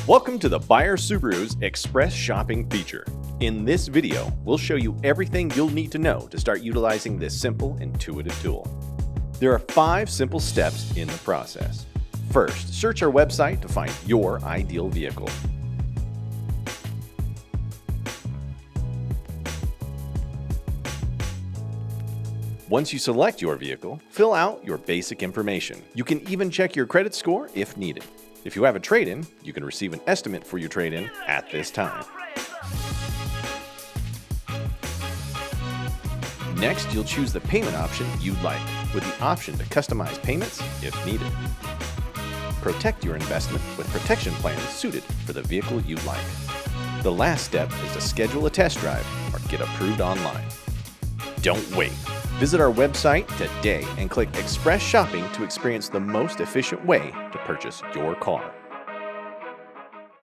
Welcome to the Beyer Subaru's Express Shopping feature. In this video, we'll show you everything you'll need to know to start utilizing this simple, intuitive tool. There are 5 simple steps in the process. First, search our website to find your ideal vehicle. Once you select your vehicle, fill out your basic information. You can even check your credit score if needed. If you have a trade-in, you can receive an estimate for your trade-in at this time. Next, you'll choose the payment option you'd like, with the option to customize payments if needed. Protect your investment with protection plans suited for the vehicle you'd like. The last step is to schedule a test drive or get approved online. Don't wait. Visit our website today and click Express Shopping to experience the most efficient way to purchase your car.